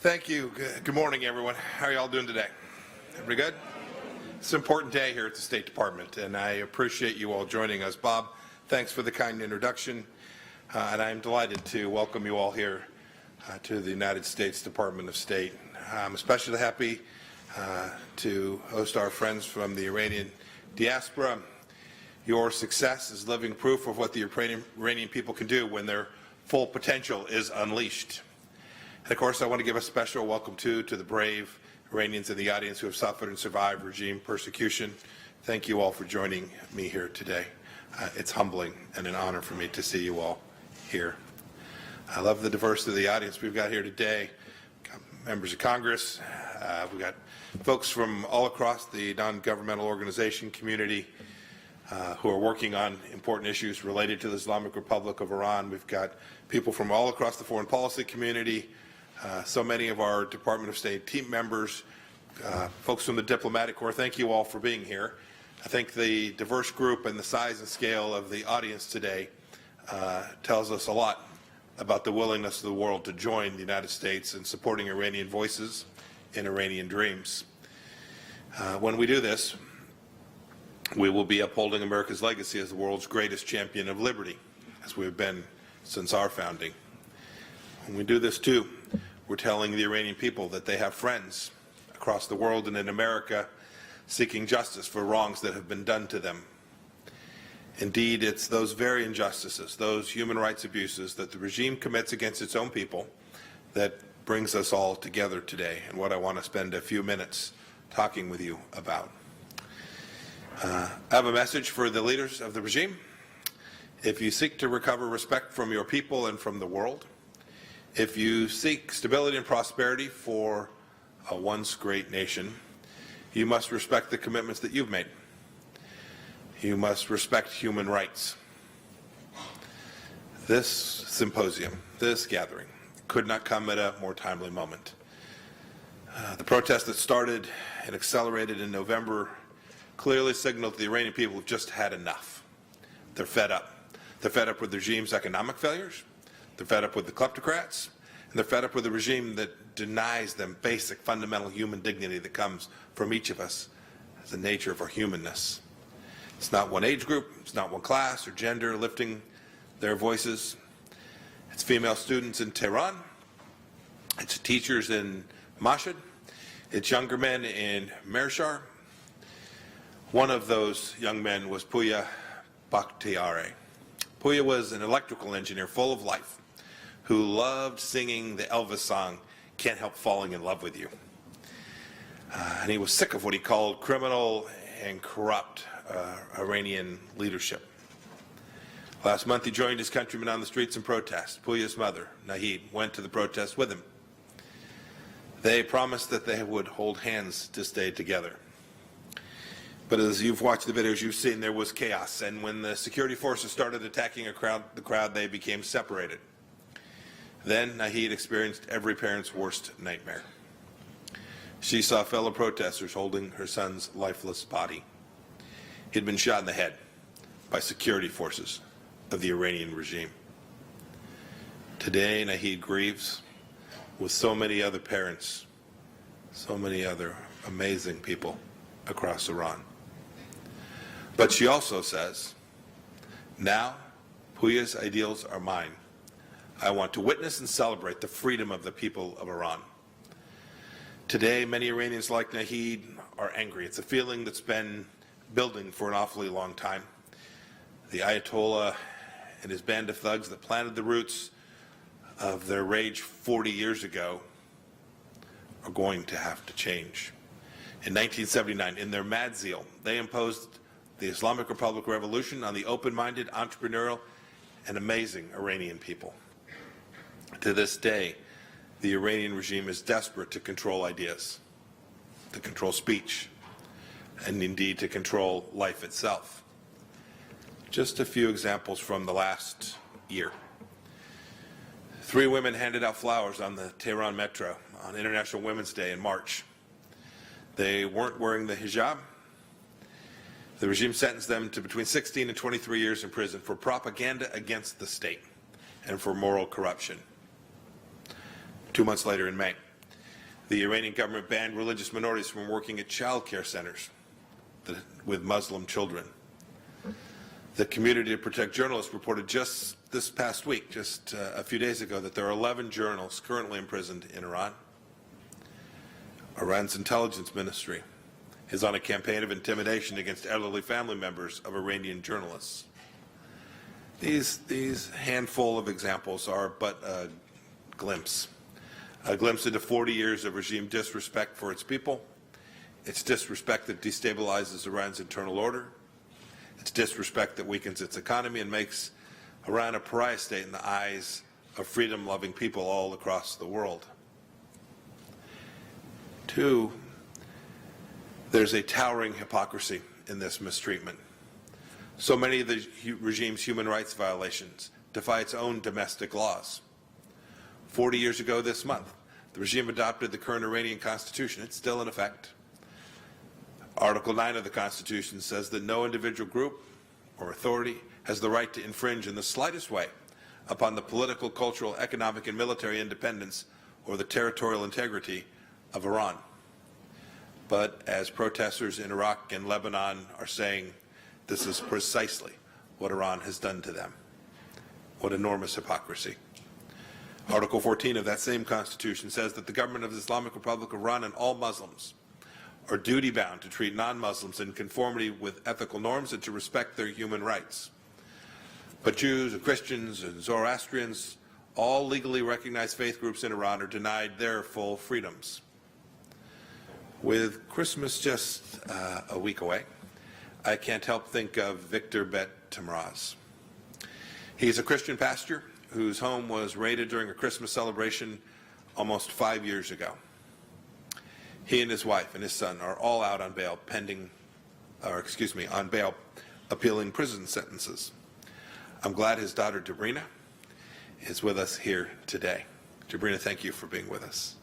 Thank you. Good morning, everyone. How are you all doing today? Everybody good? It's an important day here at the State Department, and I appreciate you all joining us. Bob, thanks for the kind introduction, and I'm delighted to welcome you all here to the United States Department of State. I'm especially happy to host our friends from the Iranian diaspora. Your success is living proof of what the Iranian people can do when their full potential is unleashed. And of course, I want to give a special welcome to the brave Iranians in the audience who have suffered and survived regime persecution. Thank you all for joining me here today. It's humbling and an honor for me to see you all here. I love the diversity of the audience we've got here today. Members of Congress, we've got folks from all across the non-governmental organization community who are working on important issues related to the Islamic Republic of Iran. We've got people from all across the foreign policy community, so many of our Department of State team members, folks from the diplomatic corps. Thank you all for being here. I think the diverse group and the size and scale of the audience today tells us a lot about the willingness of the world to join the United States in supporting Iranian voices and Iranian dreams. When we do this, we will be upholding America's legacy as the world's greatest champion of liberty, as we have been since our founding. When we do this too, we're telling the Iranian people that they have friends across the world and in America seeking justice for wrongs that have been done to them. Indeed, it's those very injustices, those human rights abuses that the regime commits against its own people that brings us all together today, and what I want to spend a few minutes talking with you about. I have a message for the leaders of the regime. If you seek to recover respect from your people and from the world, if you seek stability and prosperity for a once great nation, you must respect the commitments that you've made. You must respect human rights. This symposium, this gathering, could not come at a more timely moment. The protest that started and accelerated in November clearly signaled that the Iranian people have just had enough. They're fed up. They're fed up with the regime's economic failures. They're fed up with the kleptocrats. And they're fed up with a regime that denies them basic, fundamental human dignity that comes from each of us as the nature of our humanness. It's not one age group. It's not one class or gender lifting their voices. It's female students in Tehran. It's teachers in Mashhad. It's younger men in Mershar. One of those young men was Pouya Bakhtiari. Pouya was an electrical engineer full of life who loved singing the Elvis song, Can't Help Falling in Love with You. And he was sick of what he called criminal and corrupt Iranian leadership. Last month he joined his countrymen on the streets in protest. Pouya's mother, Nahid, went to the protest with him. They promised that they would hold hands to stay together. But as you've watched the videos, you've seen there was chaos, and when the security forces started attacking the crowd, they became separated. Then Nahid experienced every parent's worst nightmare. She saw fellow protesters holding her son's lifeless body. He'd been shot in the head by security forces of the Iranian regime. Today, Nahid grieves with so many other parents, so many other amazing people across Iran. But she also says, now Pouya's ideals are mine. I want to witness and celebrate the freedom of the people of Iran. Today, many Iranians like Nahid are angry. It's a feeling that's been building for an awfully long time. The Ayatollah and his band of thugs that planted the roots of their rage 40 years ago are going to have to change. In 1979, in their mad zeal, they imposed the Islamic Republic Revolution on the open-minded, entrepreneurial, and amazing Iranian people. To this day, the Iranian regime is desperate to control ideas, to control speech, and indeed to control life itself. Just a few examples from the last year. 3 women handed out flowers on the Tehran metro on International Women's Day in March. They weren't wearing the hijab. The regime sentenced them to between 16 and 23 years in prison for propaganda against the state and for moral corruption. 2 months later in May, The Iranian government banned religious minorities from working at child care centers with Muslim children. The Community to Protect Journalists reported just this past week, just a few days ago, that there are 11 journalists currently imprisoned in Iran. Iran's intelligence ministry is on a campaign of intimidation against elderly family members of Iranian journalists. These handful of examples are but a glimpse into 40 years of regime disrespect for its people. It's disrespect that destabilizes Iran's internal order. It's disrespect that weakens its economy and makes Iran a pariah state in the eyes of freedom-loving people all across the world. Two, there's a towering hypocrisy in this mistreatment. So many of the regime's human rights violations defy its own domestic laws. 40 years ago this month, the regime adopted the current Iranian constitution. It's still in effect. Article 9 of the Constitution says that no individual group or authority has the right to infringe in the slightest way upon the political, cultural, economic, and military independence or the territorial integrity of Iran. But as protesters in Iraq and Lebanon are saying, this is precisely what Iran has done to them. What enormous hypocrisy. Article 14 of that same Constitution says that the government of the Islamic Republic of Iran and all Muslims are duty-bound to treat non-Muslims in conformity with ethical norms and to respect their human rights. But Jews and Christians and Zoroastrians, all legally recognized faith groups in Iran, are denied their full freedoms. With Christmas just a week away, I can't help think of Victor Bet-Tamraz. He's a Christian pastor whose home was raided during a Christmas celebration almost 5 years ago. He and his wife and his son are all out on bail appealing prison sentences. I'm glad his daughter Debrina is with us here today. Debrina, thank you for being with us.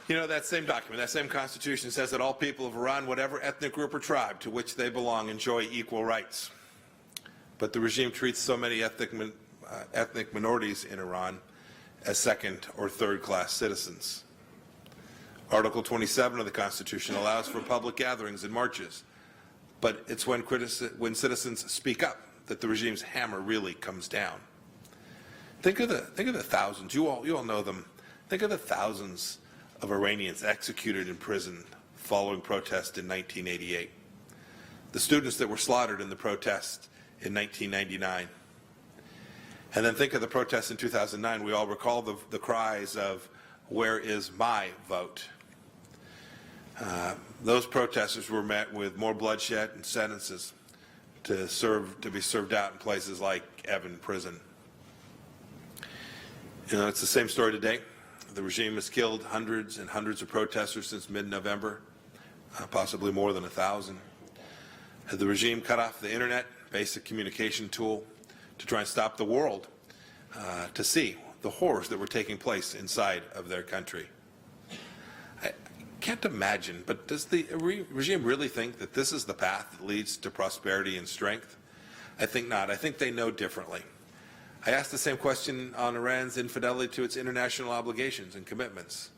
You know, that same document, that same Constitution says that all people of Iran, whatever ethnic group or tribe to which they belong, enjoy equal rights. But the regime treats so many ethnic minorities in Iran as second or third class citizens. Article 27 of the Constitution allows for public gatherings and marches, but it's when citizens speak up that the regime's hammer really comes down. Think of the thousands, you all know them, think of the thousands of Iranians executed in prison following protest in 1988. The students that were slaughtered in the protest in 1999. And then think of the protests in 2009. We all recall the cries of, "Where is my vote?" Those protesters were met with more bloodshed and sentences to be served out in places like Evin Prison. You know, it's the same story today. The regime has killed hundreds and hundreds of protesters since mid-November, possibly more than 1,000. The regime cut off the internet, basic communication tool, to try and stop the world to see the horrors that were taking place inside of their country. I can't imagine, but does the regime really think that this is the path that leads to prosperity and strength? I think not. I think they know differently. I asked the same question on Iran's infidelity to its international obligations and commitments.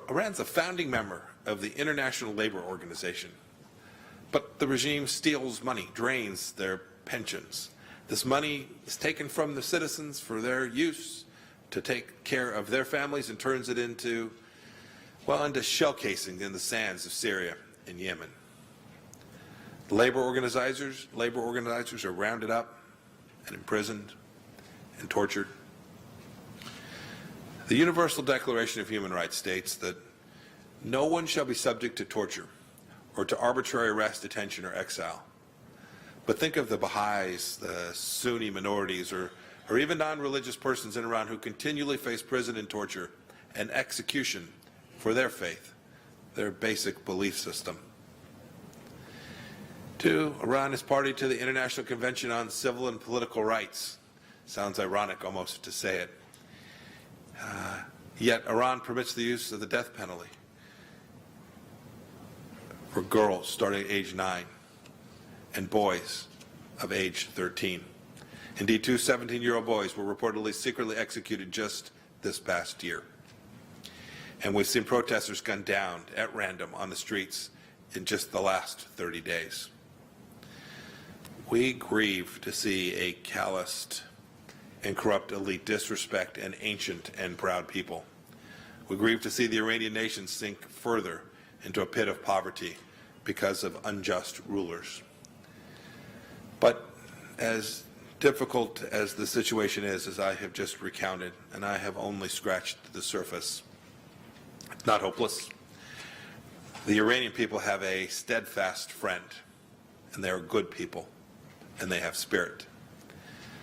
Iran's a founding member of the International Labor Organization, but the regime steals money, drains their pensions. This money is taken from the citizens for their use to take care of their families and turns it into shell casings in the sands of Syria and Yemen. The labor organizers are rounded up and imprisoned and tortured. The Universal Declaration of Human Rights states that no one shall be subject to torture or to arbitrary arrest, detention, or exile. But think of the Baha'is, the Sunni minorities, or even non-religious persons in Iran who continually face prison and torture and execution for their faith, their basic belief system. 2, Iran is party to the International Convention on Civil and Political Rights. Sounds ironic almost to say it. Yet Iran permits the use of the death penalty for girls starting at age 9 and boys of age 13. Indeed, two 17-year-old boys were reportedly secretly executed just this past year. And we've seen protesters gunned down at random on the streets in just the last 30 days. We grieve to see a calloused and corrupt elite disrespect an ancient and proud people. We grieve to see the Iranian nation sink further into a pit of poverty because of unjust rulers. But as difficult as the situation is, as I have just recounted, and I have only scratched the surface, it's not hopeless. The Iranian people have a steadfast friend, and they are good people, and they have spirit.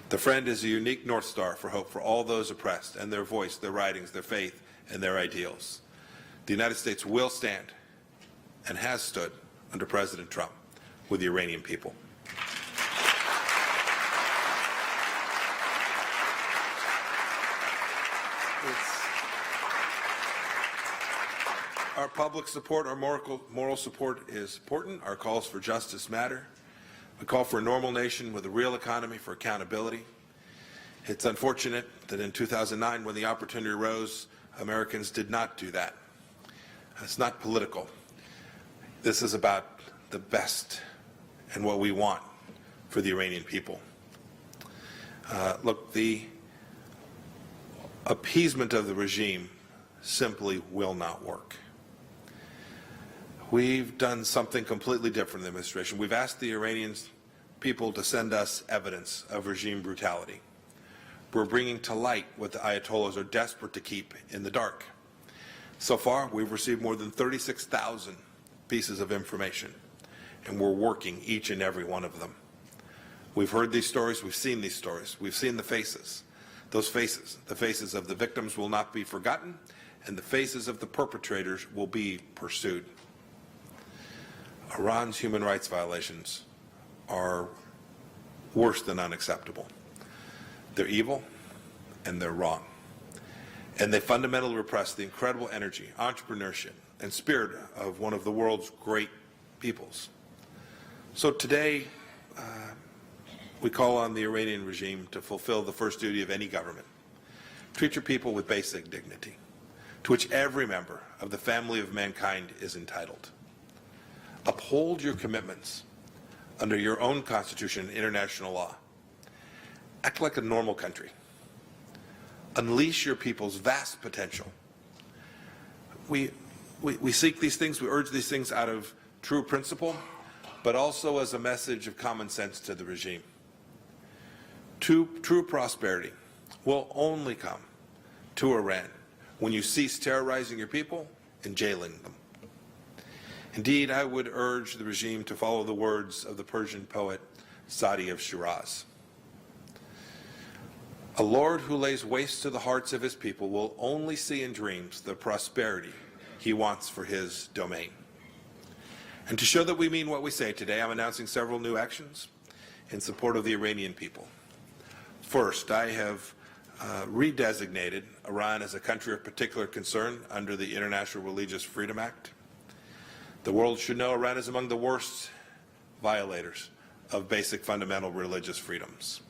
The friend is a unique North Star for hope for all those oppressed, and their voice, their writings, their faith, and their ideals. The United States will stand, and has stood, under President Trump, with the Iranian people. Our public support, our moral support is important. Our calls for justice matter. We call for a normal nation with a real economy for accountability. It's unfortunate that in 2009, when the opportunity arose, Americans did not do that. It's not political. This is about the best and what we want for the Iranian people. Look, the appeasement of the regime simply will not work. We've done something completely different in the administration. We've asked the Iranian people to send us evidence of regime brutality. We're bringing to light what the Ayatollahs are desperate to keep in the dark. So far, we've received more than 36,000 pieces of information, and we're working each and every one of them. We've heard these stories, we've seen these stories, we've seen the faces. Those faces, the faces of the victims will not be forgotten, and the faces of the perpetrators will be pursued. Iran's human rights violations are worse than unacceptable. They're evil and they're wrong. And they fundamentally repress the incredible energy, entrepreneurship, and spirit of one of the world's great peoples. So today, we call on the Iranian regime to fulfill the first duty of any government. Treat your people with basic dignity, to which every member of the family of mankind is entitled. Uphold your commitments under your own constitution and international law. Act like a normal country. Unleash your people's vast potential. We seek these things, we urge these things out of true principle, but also as a message of common sense to the regime. True prosperity will only come to Iran when you cease terrorizing your people and jailing them. Indeed, I would urge the regime to follow the words of the Persian poet Sadi of Shiraz. A lord who lays waste to the hearts of his people will only see in dreams the prosperity he wants for his domain. And to show that we mean what we say today, I'm announcing several new actions in support of the Iranian people. First, I have redesignated Iran as a country of particular concern under the International Religious Freedom Act. The world should know Iran is among the worst violators of basic fundamental religious freedoms.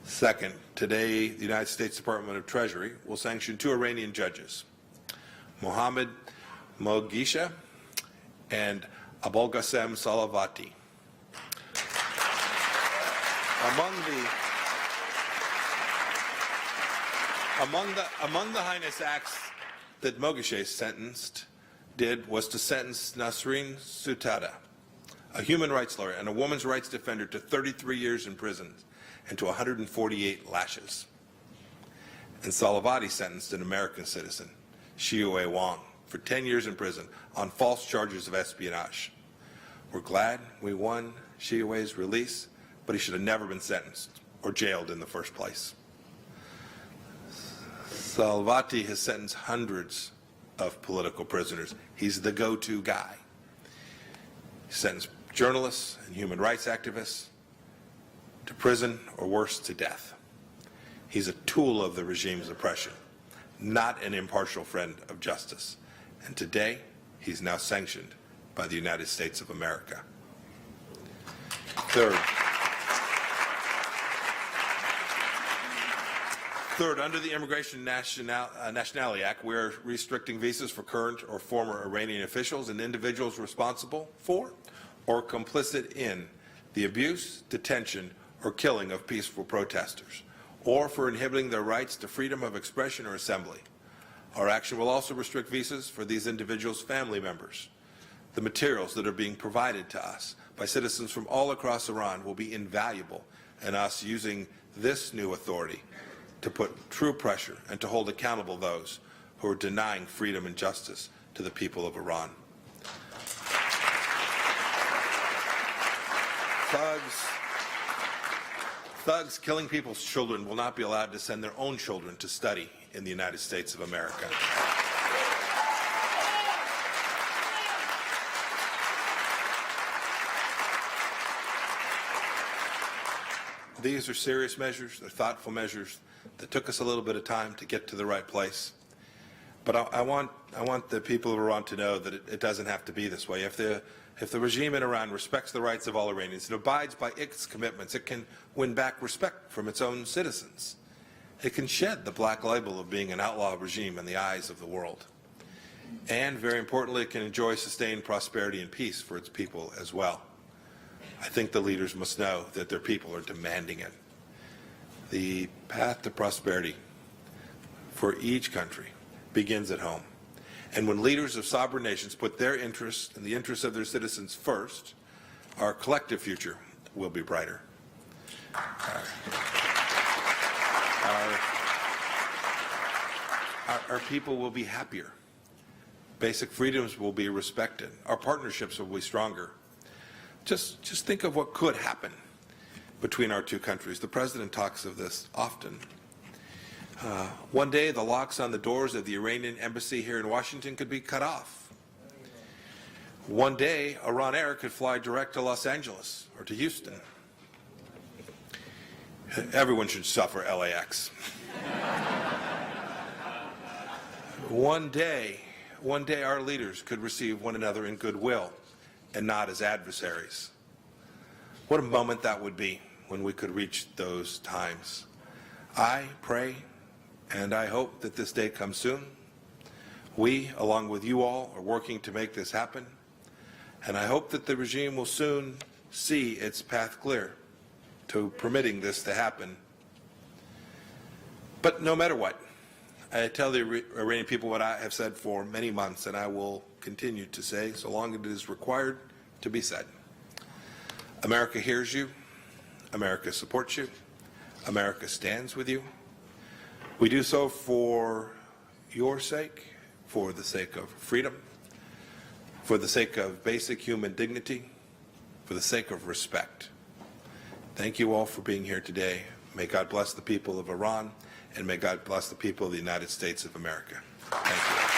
Second, today the United States Department of Treasury will sanction two Iranian judges, Mohammad Moghesha and Abolghasem Salavati. Among the heinous acts that Moghesha was to sentence Nasrin Sotoudeh, a human rights lawyer and a woman's rights defender, to 33 years in prison and to 148 lashes. And Salavati sentenced an American citizen, Xiue Wang, for 10 years in prison on false charges of espionage. We're glad we won Xiue's release, but he should have never been sentenced or jailed in the first place. Salavati has sentenced hundreds of political prisoners. He's the go-to guy. He sentenced journalists and human rights activists to prison or worse, to death. He's a tool of the regime's oppression, not an impartial friend of justice. And today, he's now sanctioned by the United States of America. Third, Third, under the Immigration Nationality Act, we're restricting visas for current or former Iranian officials and individuals responsible for or complicit in the abuse, detention, or killing of peaceful protesters, or for inhibiting their rights to freedom of expression or assembly. Our action will also restrict visas for these individuals' family members. The materials that are being provided to us by citizens from all across Iran will be invaluable in us using this new authority to put true pressure and to hold accountable those who are denying freedom and justice to the people of Iran. Thugs killing people's children will not be allowed to send their own children to study in the United States of America. These are serious measures, they're thoughtful measures that took us a little bit of time to get to the right place. But I want the people of Iran to know that it doesn't have to be this way. If the regime in Iran respects the rights of all Iranians and abides by its commitments, it can win back respect from its own citizens. It can shed the black label of being an outlaw regime in the eyes of the world. And very importantly, it can enjoy sustained prosperity and peace for its people as well. I think the leaders must know that their people are demanding it. The path to prosperity for each country begins at home. And when leaders of sovereign nations put their interests and the interests of their citizens first, our collective future will be brighter. Our people will be happier. Basic freedoms will be respected. Our partnerships will be stronger. Just think of what could happen between our two countries. The President talks of this often. One day, the locks on the doors of the Iranian embassy here in Washington could be cut off. One day, Iran Air could fly direct to Los Angeles or to Houston. Everyone should suffer LAX. One day our leaders could receive one another in goodwill and not as adversaries. What a moment that would be when we could reach those times. I pray and I hope that this day comes soon. We, along with you all, are working to make this happen, and I hope that the regime will soon see its path clear to permitting this to happen. But no matter what, I tell the Iranian people what I have said for many months, and I will continue to say so long as it is required to be said. America hears you. America supports you. America stands with you. We do so for your sake, for the sake of freedom, for the sake of basic human dignity, for the sake of respect. Thank you all for being here today. May God bless the people of Iran, and may God bless the people of the United States of America. Thank you.